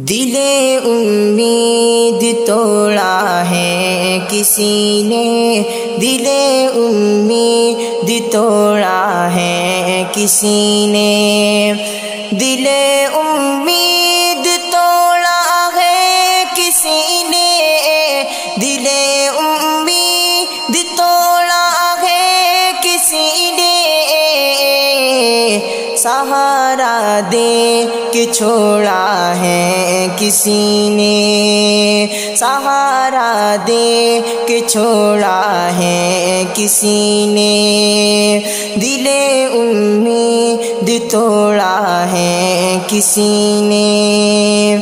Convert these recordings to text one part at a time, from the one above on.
دل امید توڑا ہے کسی نے، دل امید توڑا ہے کسی نے، دل امید توڑا ہے کسی نے، دل امید توڑا ہے کسی نے، سہارا دے کے چھوڑا ہے کسی نے، سہارا دے کے چھوڑا ہے کسی نے، دل امید توڑا ہے کسی نے،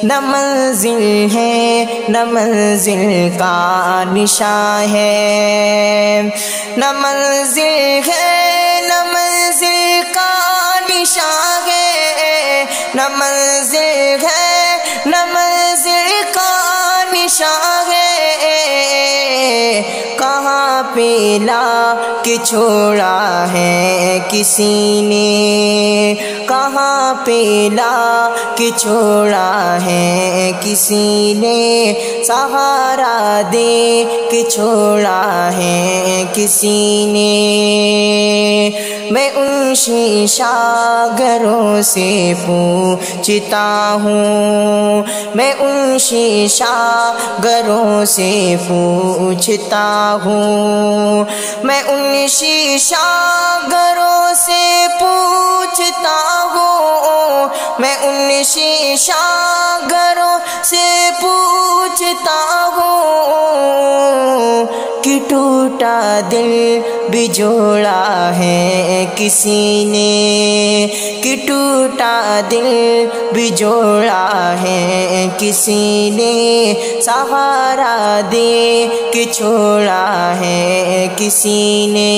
نہ منزل ہے نہ منزل کا نشاں ہے، نہ منزل ہے نہ منزل کا نشاں ہے، نہ منزل ہے نہ منزل کا نشاں ہے، کہاں پہ لا کے چھوڑا ہے کسی نے، کہاں پہ لا کے چھوڑا ہے کسی نے، سہارا دے کے چھوڑا ہے کسی نے، میں ان شیشہ گروں سے پوچھتا ہوں، میں ان شیشہ گروں سے پوچھتا ہوں، میں ان شیشہ گروں سے پوچھتا ہوں، میں ان شیشہ گروں سے پوچھتا ہوں کہ ٹوٹا دل بھی جوڑا ہے کسی نے، کہ ٹوٹا دل بھی جوڑا ہے کسی نے، سہارا دے کے چھوڑا ہے کسی نے،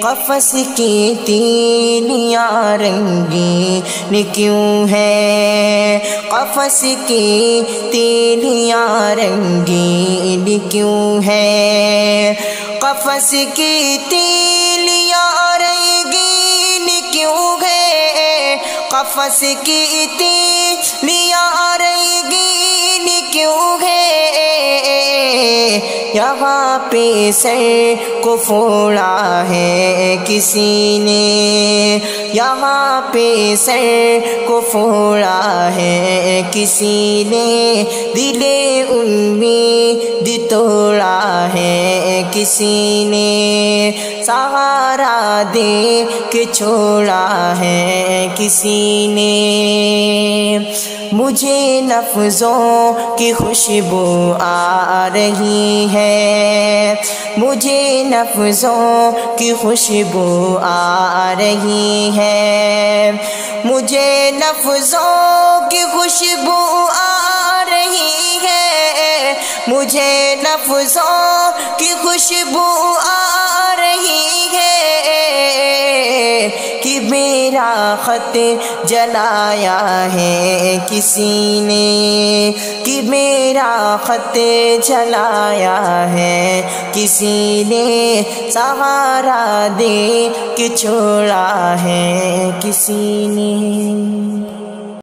قفس کی تیلیاں رنگین کیوں ہے، قفس کی تیلیاں رنگین کیوں ہے، قفس کی تیلیاں رنگین کیوں ہے، قفس کی تیلیاں رنگین کیوں ہے، یہاں پہ سر کو پھوڑا ہے کسی نے، یہاں پہ سر کو پھوڑا ہے کسی نے، دل امید توڑا ہے کسی نے، سہارا دے کے چھوڑا ہے کسی نے، مجھے لفظوں کی خوشبو آ رہی ہے، مجھے لفظوں کی خوشبو آ رہی ہے، مجھے لفظوں کی خوشبو آ رہی ہے، مجھے لفظوں کی خوشبو آ رہی ہے، کہ میرا خط جلایا ہے کسی نے، کہ میرا خط جلایا ہے کسی نے، سہارا دے کے چھوڑا ہے کسی نے۔